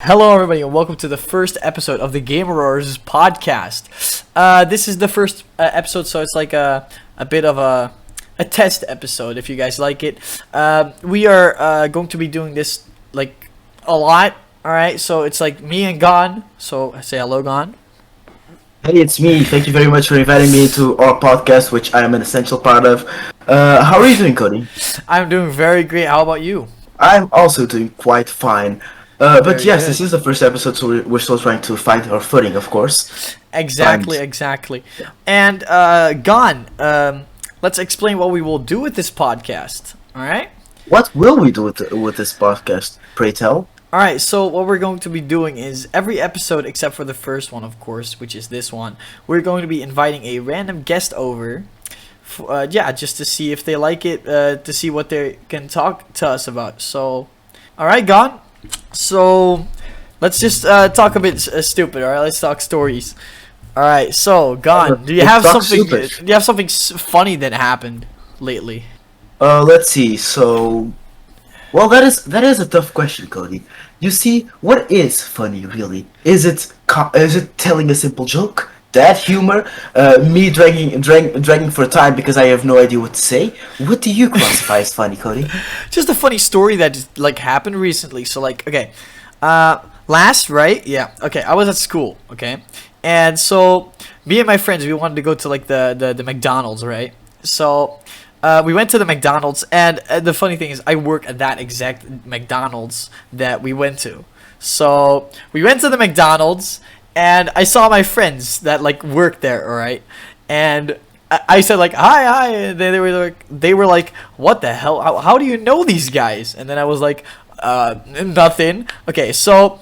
Hello, everybody, and welcome to the first episode of the Gamorors podcast. This is the first episode, so it's like a bit of a test episode. If you guys like it, we are going to be doing this like a lot. All right, so it's like me and Gon. So say hello, Gon. Hey, it's me. Thank you very much for inviting me to our podcast, which I am an essential part of. How are you doing, Cody? I'm doing very great. How about you? I'm also doing quite fine. But Very yes, good. this is the first episode, so we're still trying to find our footing, of course. Exactly. And Gon, let's explain what we will do with this podcast. All right. What will we do with this podcast? Pray tell. All right, so what we're going to be doing is every episode, except for the first one, of course, which is this one, we're going to be inviting a random guest over, just to see if they like it, to see what they can talk to us about. So, all right, Gon. So, let's just talk a bit stupid. All right, let's talk stories. All right, so Gon, do you have Let's talk something? stupid. Do you have something funny that happened lately? Let's see. So, well, that is a tough question, Cody. You see, what is funny, really? Is it telling a simple joke? That humor? Me dragging for time because I have no idea what to say? What do you classify as funny, Cody? Just a funny story that just, like happened recently. So like, okay, I was at school, okay, and so me and my friends, we wanted to go to like the McDonald's, right? So we went to the McDonald's, and the funny thing is I work at that exact McDonald's that we went to. So we went to the McDonald's, and I saw my friends that like work there, all right, and I said like hi, and they were like, what the hell? How do you know these guys? And then I was like, nothing. Okay, so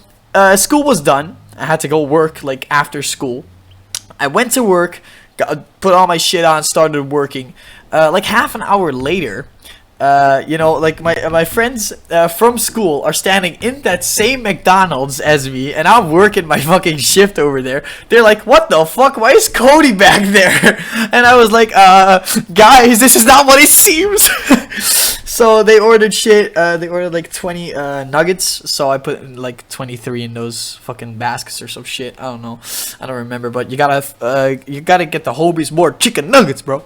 school was done. I had to go work like after school. I went to work, put all my shit on, started working. Like half an hour later, like my friends from school are standing in that same McDonald's as me, and I'm working my fucking shift over there. They're like, what the fuck? Why is Cody back there? And I was like, guys, this is not what it seems. So they ordered shit. They ordered like 20 nuggets. So I put like 23 in those fucking baskets or some shit. I don't know. I don't remember. But you gotta get the Hobie's more chicken nuggets, bro.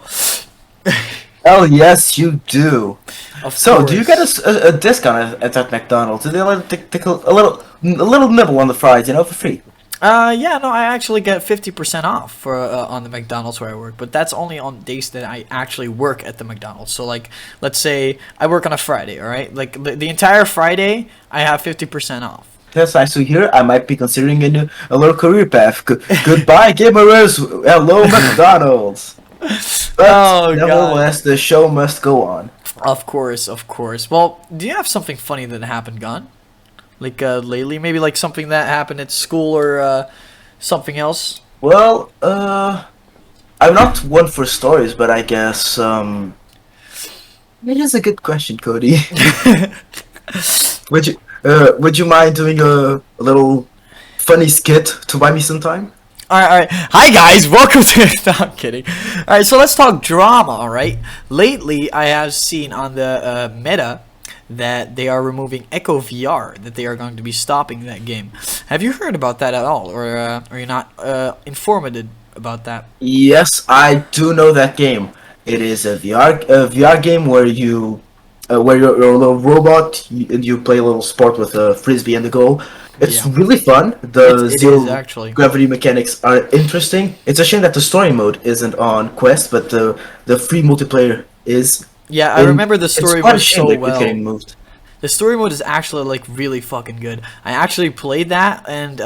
Oh yes, you do. Of So, course. do you get a discount at that McDonald's? Do they let take a little nibble on the fries, for free? Yeah, no, I actually get 50% off for on the McDonald's where I work, but that's only on days that I actually work at the McDonald's. So like, let's say I work on a Friday, all right? Like the entire Friday, I have 50% off. That's nice to hear. I might be considering a little career path. Goodbye, Gamorors. Hello, McDonald's. But Oh, God. nevertheless, the show must go on. Of course, of course. Well, do you have something funny that happened, Gon? Like lately, maybe like something that happened at school or something else? Well, I'm not one for stories, but I guess it is a good question, Cody. Would you mind doing a little funny skit to buy me some time? All right. Hi guys, welcome to. No, I'm kidding. All right, so let's talk drama. All right. Lately, I have seen on the meta that they are removing Echo VR. That they are going to be stopping that game. Have you heard about that at all, or are you not informed about that? Yes, I do know that game. It is a VR game where you're a little robot and you play a little sport with a frisbee and a goal. It's Yeah. really fun. The It zero is actually. gravity mechanics are interesting. It's a shame that the story mode isn't on Quest, but the free multiplayer is. Yeah, I And remember the it's story quite a was shame so that it's well. getting moved. The story mode is actually like really fucking good. I actually played that, and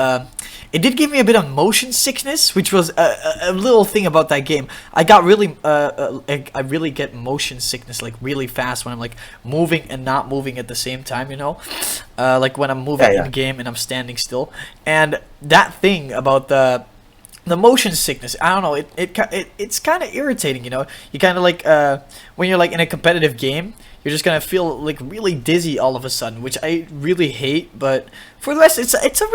it did give me a bit of motion sickness, which was a little thing about that game. I got really, I really get motion sickness like really fast when I'm like moving and not moving at the same time. Like when I'm moving Yeah. in game and I'm standing still. And that thing about the motion sickness, I don't know, it's kind of irritating. You kind of like when you're like in a competitive game, you're just gonna feel like really dizzy all of a sudden, which I really hate. But for the rest, it's a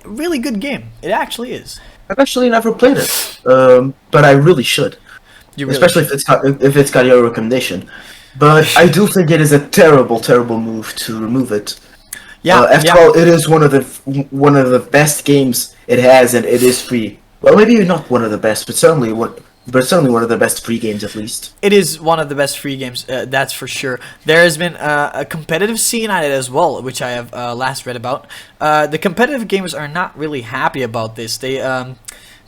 really good game. It actually is. I've actually never played it, but I really should, You really especially if it's got your recommendation. But I do think it is a terrible move to remove it. Yeah, After yeah. all, it is one of the best games it has, and it is free. Well, maybe not one of the best, but certainly one of the best free games at least. It is one of the best free games, that's for sure. There has been a competitive scene on it as well, which I have last read about. The competitive gamers are not really happy about this.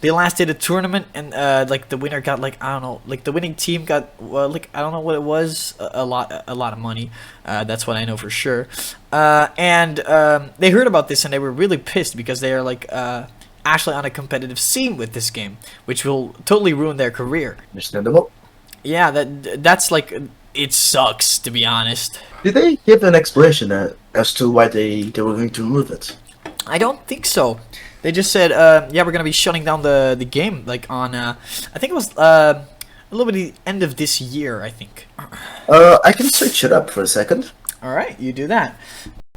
They last did a tournament, and like the winner got like, I don't know, like the winning team got like, I don't know what it was, a lot of money. That's what I know for sure. And they heard about this and they were really pissed because they are like actually on a competitive scene with this game, which will totally ruin their career. Understandable. Yeah, that's like, it sucks, to be honest. Did they give an explanation as to why they were going to remove it? I don't think so. They just said, yeah, we're gonna be shutting down the game like on I think it was a little bit the end of this year, I think. I can search it up for a second. All right, you do that.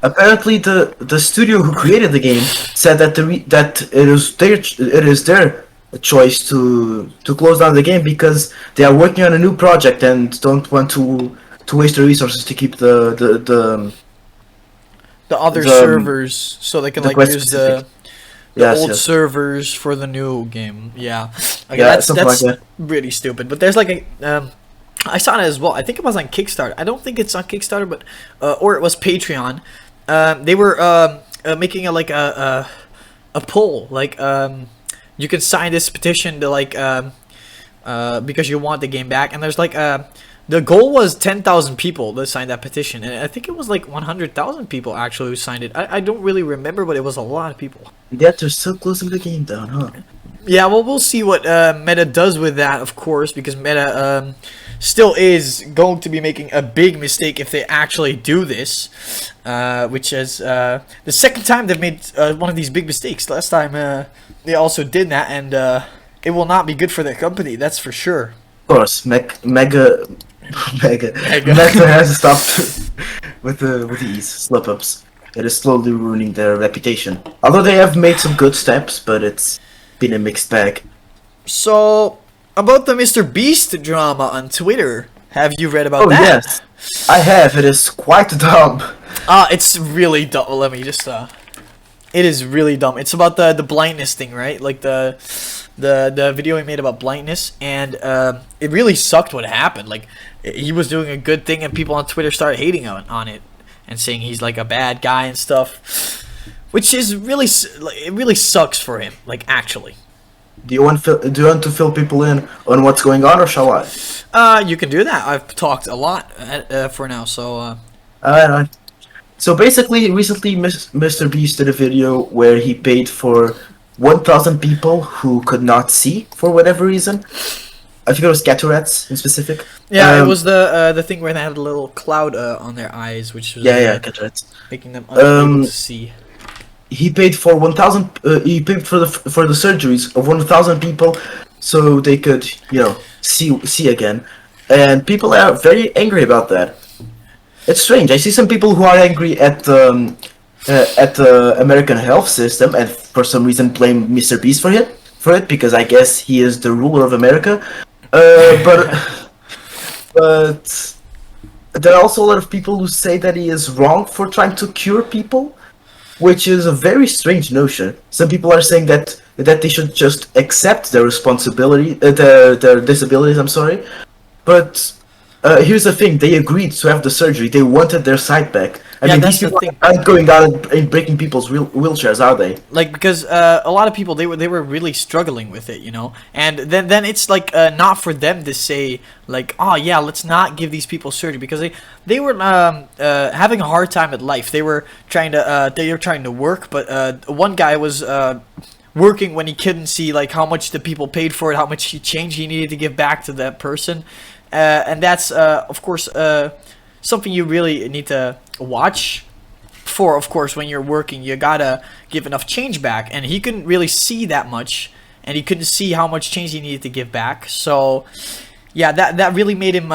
Apparently, the studio who created the game said that that it is their choice to close down the game because they are working on a new project and don't want to waste their resources to keep the other the, servers, so they can the like Quest use specific. the Yes, old yes. servers for the new game. Yeah, okay, Yeah, that's something like that. really stupid. But there's like a I saw it as well. I think it was on Kickstarter. I don't think it's on Kickstarter, but or it was Patreon. They were making a like a poll, like you can sign this petition to like because you want the game back, and there's like the goal was 10,000 people to sign that petition, and I think it was like 100,000 people actually who signed it. I don't really remember, but it was a lot of people. Yet they're still closing the game down, huh? Yeah, well, we'll see what Meta does with that, of course, because Meta still is going to be making a big mistake if they actually do this, which is the second time they've made one of these big mistakes. Last time they also did that, and it will not be good for their company, that's for sure. Of course, Mega has stopped with these slip-ups. It is slowly ruining their reputation. Although they have made some good steps, but it's been a mixed bag. So, about the Mr. Beast drama on Twitter, have you read about Oh that? yes, I have. It is quite dumb. It's really dumb. Let me just it is really dumb. It's about the blindness thing, right? Like the video he made about blindness, and it really sucked what happened. Like, he was doing a good thing and people on Twitter started hating on it and saying he's like a bad guy and stuff, which is really, it really sucks for him, like, actually. Do you want to fill people in on what's going on, or shall I? You can do that. I've talked a lot for now, so Alright. So basically, recently Mr. Beast did a video where he paid for 1,000 people who could not see for whatever reason. I think it was cataracts in specific. yeah, it was the thing where they had a little cloud on their eyes, which was cataracts. making them unable to see. He paid for 1,000. He paid for the surgeries of 1,000 people, so they could, see again. And people are very angry about that. It's strange. I see some people who are angry at the American health system, and for some reason blame Mr. Beast for it because I guess he is the ruler of America. But there are also a lot of people who say that he is wrong for trying to cure people, which is a very strange notion. Some people are saying that they should just accept their responsibility, their disabilities. I'm sorry, but here's the thing: they agreed to have the surgery. They wanted their sight back. I mean, that's these the people thing. aren't going out and breaking people's wheelchairs, are they? Like, because a lot of people, they were really struggling with it, and then it's like not for them to say like, oh yeah, let's not give these people surgery, because they were having a hard time at life. They were trying to work, but one guy was working when he couldn't see like how much the people paid for it, how much change he needed to give back to that person, and that's of course something you really need to watch for. Of course, when you're working, you gotta give enough change back, and he couldn't really see that much, and he couldn't see how much change he needed to give back. So yeah, that really made him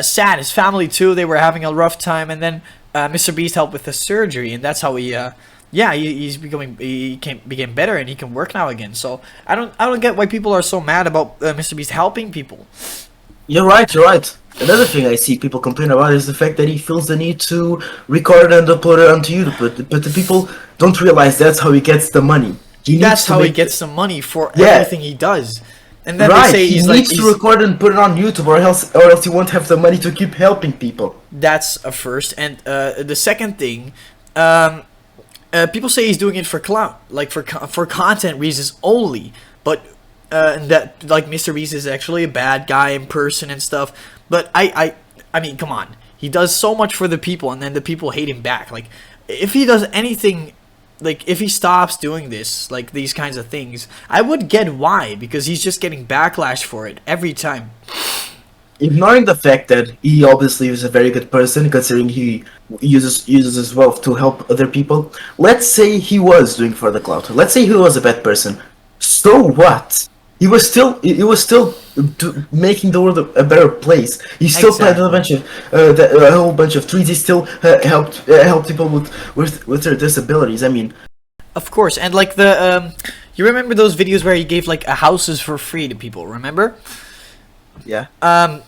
sad. His family too, they were having a rough time, and then Mr. Beast helped with the surgery, and that's how he became better, and he can work now again. So I don't get why people are so mad about Mr. Beast helping people. You're right. Another thing I see people complain about is the fact that he feels the need to record and upload it onto YouTube, but the people don't realize that's how he gets the money. He needs That's to how he make gets some money for Yeah. everything he does. And then right. they say He he's needs like to record and put it on YouTube, or else he won't have the money to keep helping people. that's a first. And the second thing, people say he's doing it for clout, like for content reasons only. But that like Mr. Beast is actually a bad guy in person and stuff. But I mean, come on, he does so much for the people, and then the people hate him back. Like if he does anything, like if he stops doing this, like these kinds of things, I would get why, because he's just getting backlash for it every time. Ignoring the fact that he obviously is a very good person, considering he uses his wealth to help other people. Let's say he was doing for the clout. Let's say he was a bad person. So what? He was still making the world a better place. He still planted a bunch of a whole bunch of trees. He still helped people with their disabilities. I mean, Of course, and like the you remember those videos where he gave like houses for free to people? Remember? yeah.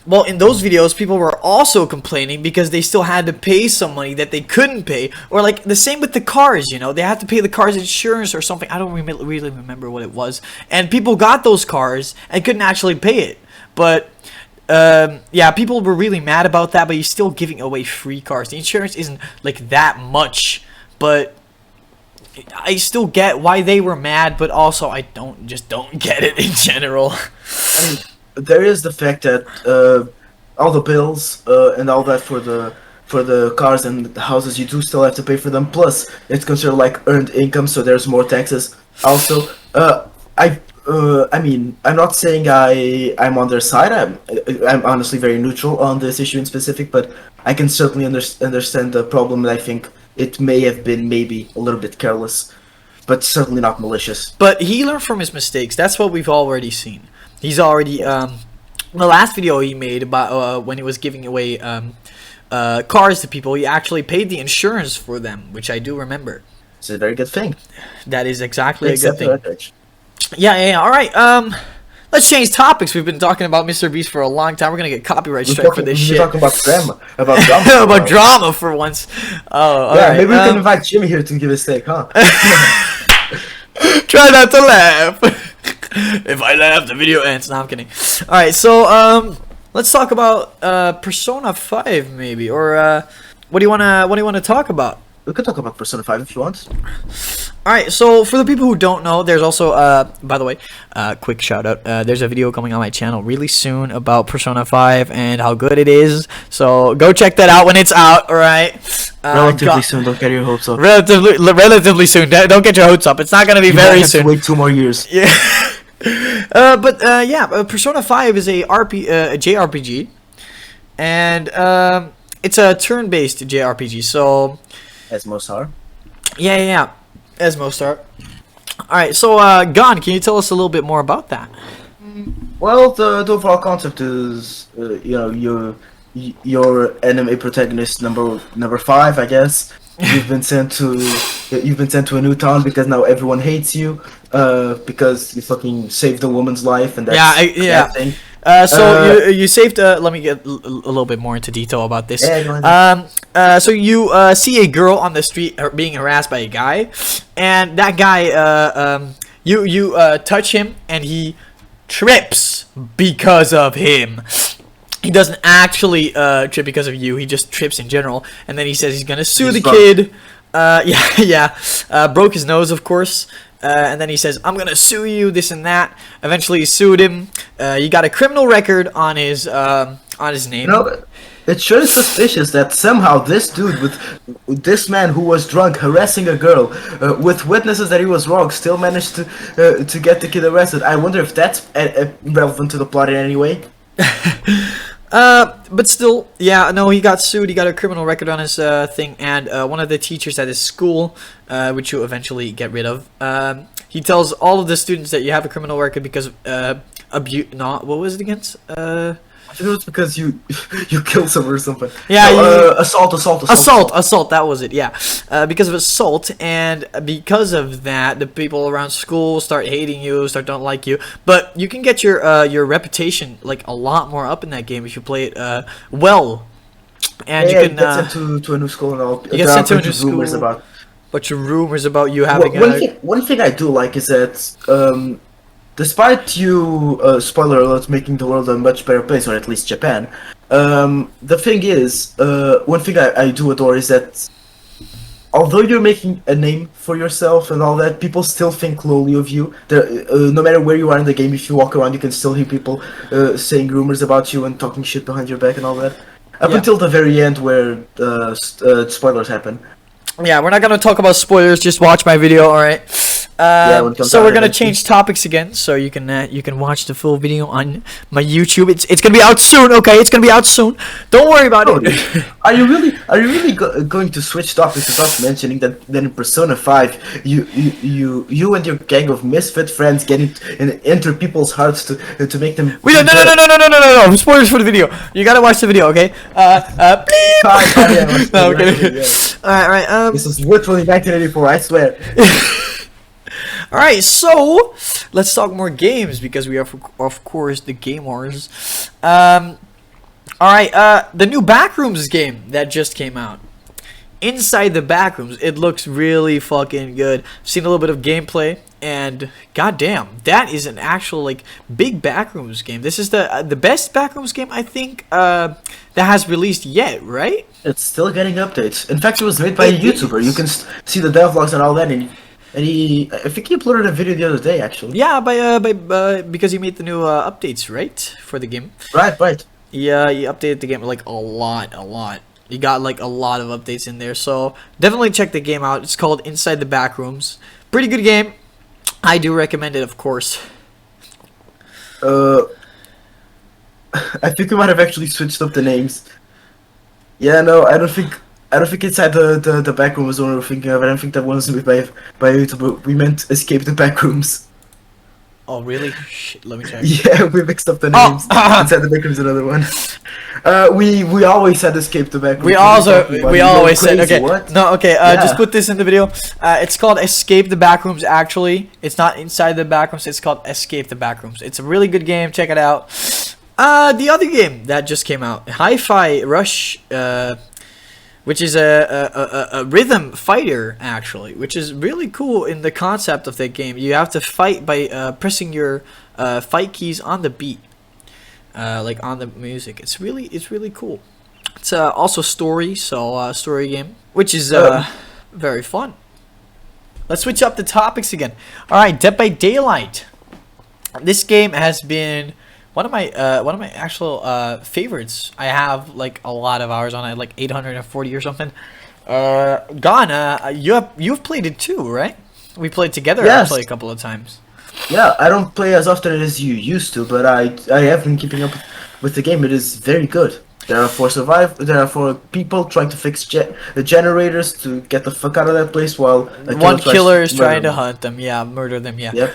Well, in those videos, people were also complaining because they still had to pay some money that they couldn't pay, or like the same with the cars. You know, they had to pay the car's insurance or something. I don't really remember what it was. And people got those cars and couldn't actually pay it. But yeah, people were really mad about that. But he's still giving away free cars. The insurance isn't like that much, but I still get why they were mad. But also, I don't get it in general. I mean, there is the fact that all the bills and all that for the cars and the houses, you do still have to pay for them. Plus, it's considered like earned income, so there's more taxes. Also, I mean, I'm not saying I'm on their side. I'm honestly very neutral on this issue in specific, but I can certainly understand the problem. And I think it may have been maybe a little bit careless, but certainly not malicious. But he learned from his mistakes. That's what we've already seen. He's already the last video he made about when he was giving away cars to people. He actually paid the insurance for them, which I do remember. It's a very good thing. That is exactly a Except good thing. Yeah. All right. Let's change topics. We've been talking about Mr. Beast for a long time. We're gonna get copyright strike for this shit. We're talking about drama. About drama for once. Oh, yeah. all right. Maybe we can invite Jimmy here to give a steak, huh? Try not to laugh. If I laugh, the video ends. No, I'm kidding. All right, so let's talk about Persona 5, maybe, or what do you wanna talk about? We could talk about Persona 5 if you want. All right, so for the people who don't know, there's also by the way, quick shout out. There's a video coming on my channel really soon about Persona 5 and how good it is. So go check that out when it's out. All right. Relatively soon. Don't get your hopes up. Relatively soon. Don't get your hopes up. It's not gonna be very soon. Wait 2 more years. Yeah. Persona 5 is a JRPG, and it's a turn-based JRPG. So, As most are. yeah, as most are. All right, so Gon, can you tell us a little bit more about that? Well, the overall concept is, your anime protagonist number 5, I guess. You've been sent to a new town because now everyone hates you, because you fucking saved a woman's life, and that's that thing. So you saved. Let me get a little bit more into detail about this. Yeah, go ahead. So you see a girl on the street being harassed by a guy, and that guy, you touch him, and he trips because of him. He doesn't actually trip because of you. He just trips in general, and then he says he's gonna sue the kid. Broke his nose, of course. And then he says, I'm gonna sue you, this and that. Eventually he sued him. He got a criminal record on his name. It sure is suspicious that somehow this dude with this man who was drunk harassing a girl with witnesses that he was wrong still managed to get the kid arrested. I wonder if that's relevant to the plot in any way. But still, yeah, no, he got sued. He got a criminal record on his thing, and one of the teachers at his school, which you eventually get rid of, he tells all of the students that you have a criminal record because of abuse. No, what was it against? I think it was because you you killed someone or something. Yeah, No, assault. That was it. Yeah, because of assault, and because of that, the people around school start hating you, start don't like you. But you can get your reputation like a lot more up in that game if you play it well, and Yeah, you you can get sent to a new school and all. you get There are sent to a new rumors school. about. But your rumors about you having One thing I do like is that despite you, spoiler alert, making the world a much better place, or at least Japan, the thing is, one thing I do adore is that although you're making a name for yourself and all that, people still think lowly of you. No matter where you are in the game, if you walk around, you can still hear people saying rumors about you and talking shit behind your back and all that. Up Yeah. until the very end, where spoilers happen. Yeah, we're not gonna talk about spoilers. Just watch my video, all right? When it comes So out we're gonna eventually. change topics again, so you can watch the full video on my YouTube. It's gonna be out soon, okay? It's gonna be out soon. Don't worry about Oh, it. dude. Are you really going to switch topics without mentioning that in Persona 5 you and your gang of misfit friends get enter people's hearts to make them We don't, no. Spoilers for the video. You gotta watch the video, okay? Bleep. No, I'm kidding. All right. This is literally 1984, I swear. All right. So let's talk more games because we are, of course, the Gamorors. All right. The new Backrooms game that just came out. Inside the Backrooms, it looks really fucking good. I've seen a little bit of gameplay, and goddamn, that is an actual like big Backrooms game. This is the best Backrooms game I think that has released yet, right? It's still getting updates. In fact, it was made by a YouTuber. You can see the devlogs and all that, and I think he uploaded a video the other day, actually. Yeah, because he made the new updates, right, for the game. Right. Yeah, he updated the game like a lot. You got like a lot of updates in there, so definitely check the game out. It's called Inside the Backrooms. Pretty good game. I do recommend it, of course. I think we might have actually switched up the names. Yeah, no, I don't think Inside the Backroom was the one we were thinking of. I don't think that one was made by YouTube. We meant Escape the Backrooms. Oh, really? Shit, let me check. Yeah, we mixed up the names. Inside the Backroom is another one. We always said Escape the Backrooms. We always said, crazy, okay. what? No, okay, Yeah. just put this in the video. It's called Escape the Backrooms, actually. It's not Inside the Backrooms, it's called Escape the Backrooms. It's a really good game, check it out. The other game that just came out, Hi-Fi Rush, which is a rhythm fighter, actually, which is really cool in the concept of that game. You have to fight by pressing your fight keys on the beat, like on the music. It's really cool. It's also story, so story game, which is very fun. Let's switch up the topics again. All right, Dead by Daylight. This game has been one of my actual favorites. I have like a lot of hours on it, like 840 or something. Ghana, you've played it too, right? We played together Yes. actually a couple of times. Yeah, I don't play as often as you used to, but I have been keeping up with the game. It is very good. There are four people trying to fix the generators to get the fuck out of that place while One killer is murder trying to them. hunt them. Yeah, murder them. Yeah. Yep.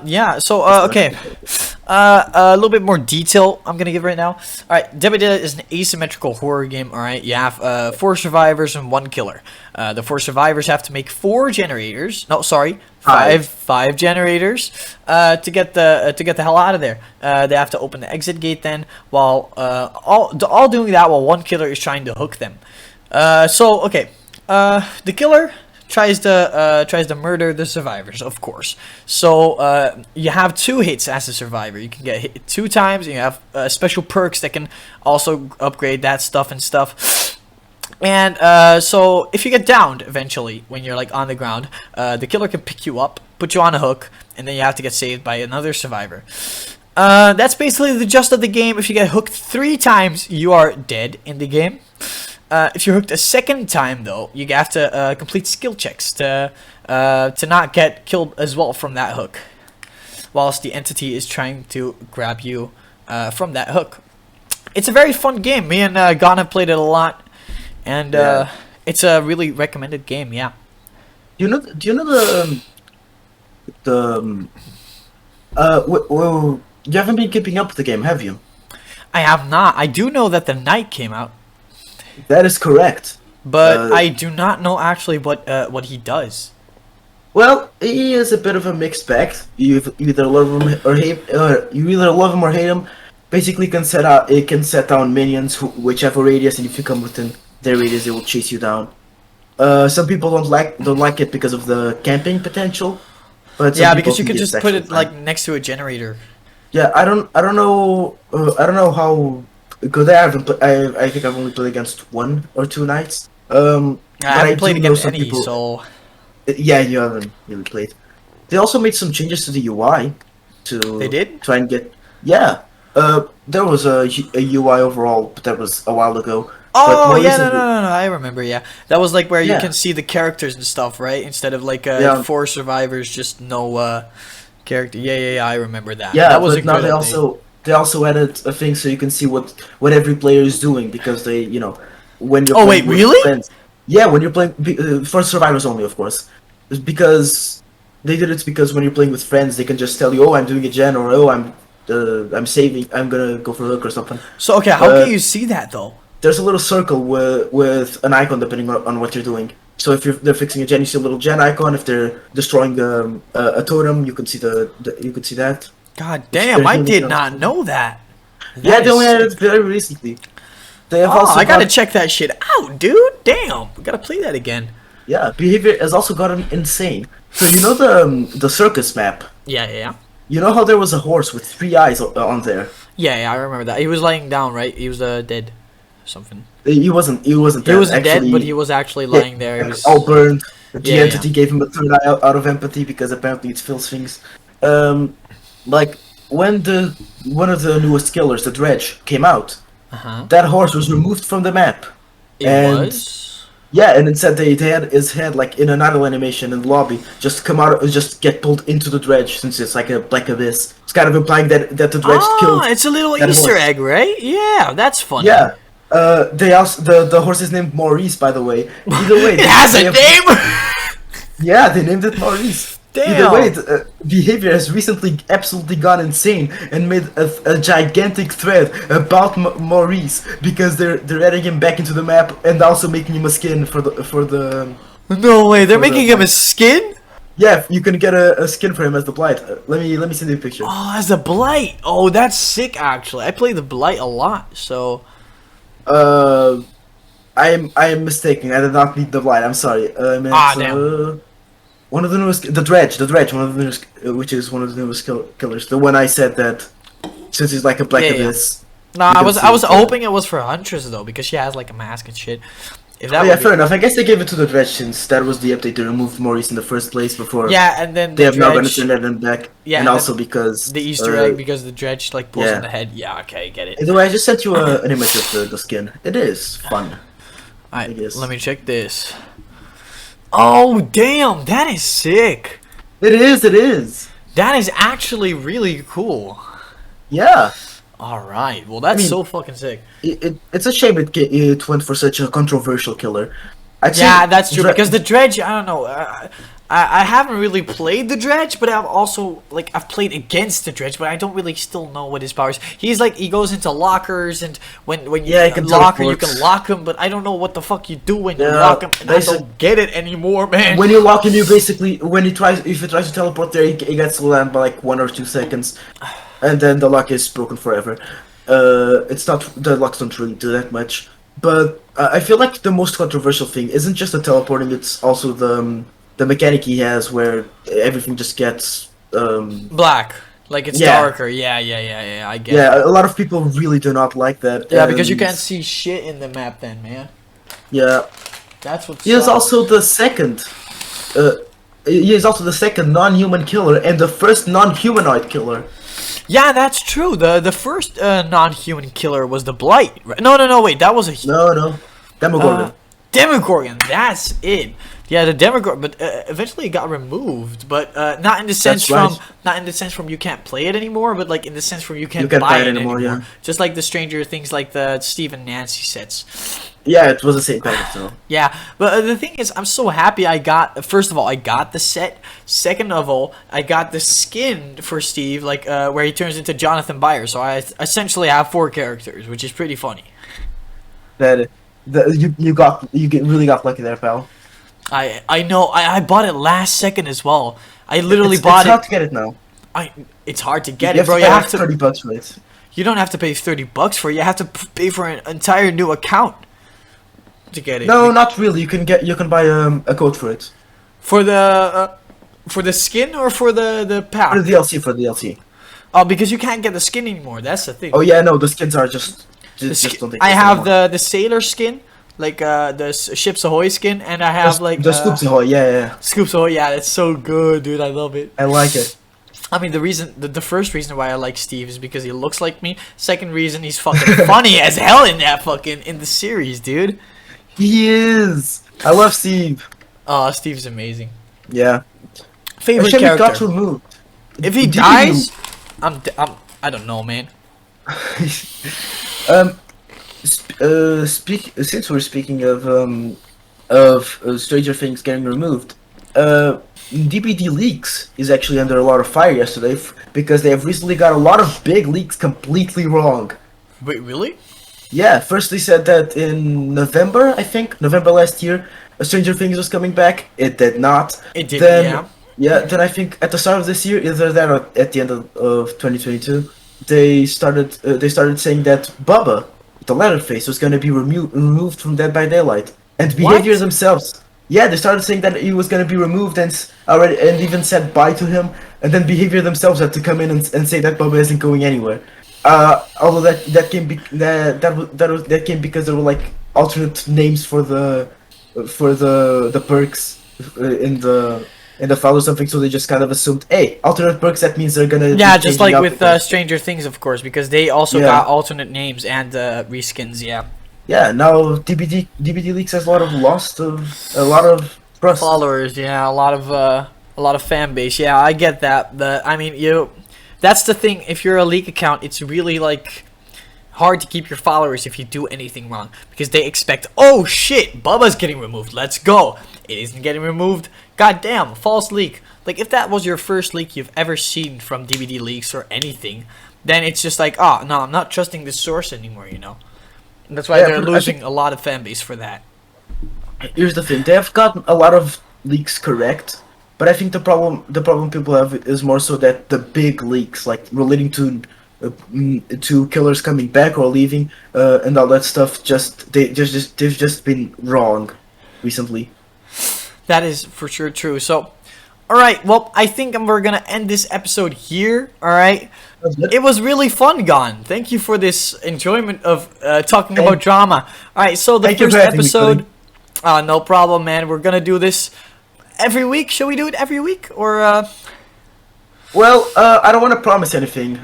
Yeah. So okay. A little bit more detail I'm gonna give right now. All right, Dead by Daylight is an asymmetrical horror game. All right, you have 4 survivors and 1 killer. The 4 survivors have to make 4 generators. No, sorry, five generators to get the hell out of there. They have to open the exit gate then, while all doing that while 1 killer is trying to hook them. So okay, the killer tries to murder the survivors, of course. So you have 2 hits as a survivor. You can get hit 2 times, and you have special perks that can also upgrade that stuff and stuff. And so if you get downed eventually when you're like on the ground, the killer can pick you up, put you on a hook, and then you have to get saved by another survivor. That's basically the gist of the game. If you get hooked 3 times, you are dead in the game. If you're hooked a second time, though, you have to complete skill checks to not get killed as well from that hook, whilst the entity is trying to grab you from that hook. It's a very fun game. Me and Ghana played it a lot, and it's a really recommended game. Yeah. Do you know you haven't been keeping up with the game, have you? I have not. I do know that the Knight came out, That is correct. but I do not know actually what he does. Well, he is a bit of a mixed bag. You either love him or hate. You either love him or hate him. Basically, it can set down minions whichever radius, and if you come within their radius, it will chase you down. Some people don't like it because of the camping potential. But some Yeah, people because you think could it's just put actually it like fine. next to a generator. Yeah, I don't know. I don't know how good I haven't. I think I've only played against 1 or 2 knights. I But haven't I played do know against some any, people. so Yeah, you haven't really played. They also made some changes to the UI they to did. try and get. Yeah, there was a UI overall, but that was a while ago. But Oh more yeah, no, no, recently, no, no, I remember. Yeah, that was like where you yeah, can see the characters and stuff, right? Instead of like yeah, 4 survivors, just no character. Yeah, yeah, yeah. I remember that. yeah. That was a But now good update. they also added a thing so you can see what every player is doing because they when you're Oh playing wait, with really? friends. Yeah, when you're playing for survivors only, of course. It's because they did it because when you're playing with friends, they can just tell you, "Oh, I'm doing a gen," or "Oh, I'm saving. I'm gonna go for a hook or something." So okay, how Uh, can you see that though? there's a little circle with an icon depending on what you're doing. So if they're fixing a gen, you see a little gen icon. If they're destroying a totem, you can see you can see that. God If damn, they're I healing did them. not know that. Yeah, That they is only added sick. it very recently. They have Oh, also I gotta got check that shit out, dude. Damn, we gotta play that again. yeah, behavior has also gotten insane. So you know the circus map. Yeah, yeah, yeah. You know how there was a horse with 3 eyes on there. Yeah, yeah, I remember that. He was lying down, right? He was dead, something. He wasn't He dead wasn't dead, but he actually. was actually Yeah, lying there. He was. all burned. The Yeah, yeah. entity gave him a third eye out of empathy because apparently it feels things. Um, like when the one of the newest killers, the Dredge, came out, Uh huh. that horse was removed from the map, It and was. yeah, and instead they had his head like in an idle animation in the lobby, just come out, just get pulled into the Dredge since it's like a black abyss. It's kind of implying that the Dredge Oh, killed it's a little that Easter horse. egg, right? Yeah, that's funny. Yeah. They also the horse is named Maurice, by the way. Either way, It has they a have- name. Yeah, they named it Maurice. Damn. Either way, behavior has recently absolutely gone insane and made a gigantic thread about Maurice because they're adding him back into the map and also making him a skin for the. No way, they're For the- making him a skin. Yeah, you can get a skin for him as the Blight. Let me send you a picture. Oh, as a blight. Oh, that's sick. Actually, I play the blight a lot. So. I am mistaken. I did not meet the Blight. I'm sorry. I meant, Damn. one of the newest, the Dredge, one of the newest, which is one of the newest killers. The one I said that since he's like a black Yeah, yeah. abyss. No, You I can was see I was it, hoping it was for Huntress though because she has like a mask and shit. If that Oh yeah, would be- fair enough. I guess they gave it to the Dredge since that was the update to remove Maurice in the first place before Yeah, and then they the have now gonna dredge, send that back. Yeah, and and also because the Easter egg because the dredge like pulls yeah. in the head. Yeah, okay, get it. Anyway, I just sent you an image of the skin. It is fun. Alright, guess. let me check this. Oh damn, that is sick. It is. It is. That is actually really cool. Yeah. Alright, well that's I mean, so fucking sick. It's a shame it went for such a controversial killer. I'd say Yeah, that's true. Dre- Because the dredge, I don't know. I haven't really played the dredge, but I've also like I've played against the dredge, but I don't really still know what his powers. He's like he goes into lockers, and when you Yeah, he can locker, you teleport. can lock him, but I don't know what the fuck you do when you Yeah, lock him. And I basic- don't get it anymore, man. when you lock him, you basically if he tries to teleport there, he gets land by like 1 or 2 seconds, and then the lock is broken forever. It's not the locks don't really do that much, but I feel like the most controversial thing isn't just the teleporting; it's also the mechanic he has where everything just gets Black, like it's Yeah. darker. Yeah, yeah, yeah, yeah. I get it. yeah. A lot of people really do not like that. Yeah, because you and- can't see shit in the map, then, man. Yeah, That's what. he is sucks. also the second. He is also the second non-human killer and the first non-humanoid killer. Yeah, that's true. The first non-human killer was the blight. Right? No. Wait, that was a No, Demogorgon. Demogorgon. That's it. Yeah, the Demogorgon, but eventually it got removed. But not in the sense right. from you can't play it anymore, but like in the sense from you can't You can't buy buy it anymore. yeah. Just like the Stranger Things, like the Steve and Nancy sets. Yeah, it was the same kind of film. Yeah, but the thing is, I'm so happy I got. First of all, I got the set. Second of all, I got the skin for Steve, like where he turns into Jonathan Byers. So I essentially have 4 characters, which is pretty funny. Really got lucky there, pal. I know. I bought it last second as well. I literally It's bought hard it. to get it now. It's hard to get You it, bro. have You to pay have like to. $30 for it. You don't have to pay $30 for it. You have to pay for an entire new account to get it. No, not really. You can buy a code for it. For the skin or for the pack? For the DLC. Oh, because you can't get the skin anymore. That's the thing. Oh yeah, no, the skins are just don't I exist have anymore. the sailor skin, like the Ships Ahoy skin, and I have like the Scoops Ahoy. Yeah. Scoops Ahoy. Yeah, it's so good, dude. I love it. I like it. I mean, the first reason why I like Steve is because he looks like me. Second reason, he's fucking funny as hell in the series, dude. He is. I love Steve. Oh, Steve's amazing. Yeah. Favorite Shame he character. got removed. If he DBD dies, I don't know, man. Since we're speaking of Stranger Things getting removed, DBD Leaks is actually under a lot of fire yesterday because they have recently got a lot of big leaks completely wrong. Wait, really? Yeah, first they said that in November, I think, November last year, Stranger Things was coming back. It did not. It did, then, yeah. Yeah, then I think at the start of this year, either that or at the end of 2022, they started saying that Bubba, the Leatherface, was going to be removed from Dead by Daylight. And Behavior What? themselves. Yeah, they started saying that he was going to be removed and even said bye to him. And then Behavior themselves had to come in and say that Bubba isn't going anywhere. Although that came because there were like alternate names for the perks in the file or something, so they just kind of assumed, hey, alternate perks, that means they're gonna Just like with Stranger Things, of course, because they also got alternate names and reskins. Yeah, now DBD Leaks has a lot of trust. Followers, a lot of fan base. Yeah, I get that. But I mean, that's the thing. If you're a leak account, it's really like hard to keep your followers if you do anything wrong, because they expect, oh shit, Bubba's getting removed. Let's go. It isn't getting removed. God damn, false leak. Like if that was your first leak you've ever seen from DBD Leaks or anything, then it's just like, oh no, I'm not trusting this source anymore. And that's why they're losing a lot of fan base for that. Here's the thing: they have gotten a lot of leaks correct. But I think the problem people have is more so that the big leaks, like relating to killers coming back or leaving, and all that stuff, they've just been wrong recently. That is for sure true. So, all right. Well, I think we're gonna end this episode here. All right. It was really fun, Gon. Thank you for this enjoyment of talking about drama. All right. So the first episode. No problem, man. We're gonna do this every week. Shall we do it every week or? Well, I don't want to promise anything.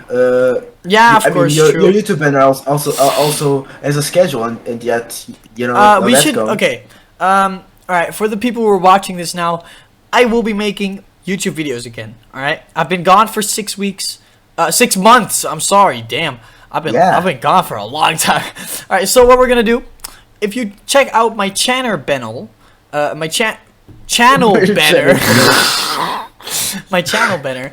Yeah, of course, your true. YouTube banner also has a schedule, and yet we should. Okay. All right. For the people who are watching this now, I will be making YouTube videos again. All right. I've been gone for 6 weeks. 6 months. I'm sorry. Damn. I've been gone for a long time. All right. So what we're gonna do? If you check out my channel banner, my channel banner,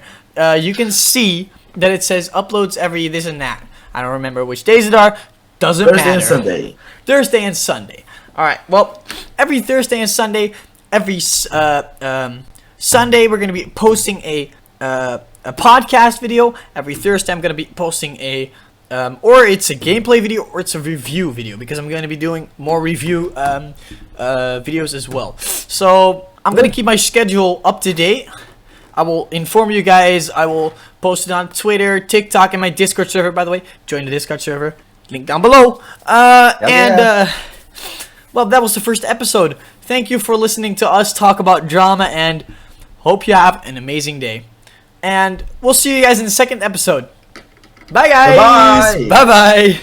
you can see that it says uploads every this and that. I don't remember which days it are. Doesn't matter. Thursday and Sunday. Thursday and Sunday. All right. Well, every Thursday and Sunday, every Sunday we're gonna be posting a podcast video. Every Thursday I'm gonna be posting or it's a gameplay video or it's a review video, because I'm going to be doing more review videos as well. So I'm going to keep my schedule up to date. I will inform you guys. I will post it on Twitter, TikTok, and my Discord server, by the way. Join the Discord server. Link down below. Well, that was the first episode. Thank you for listening to us talk about drama, and hope you have an amazing day. And we'll see you guys in the second episode. Bye, guys. Bye-bye.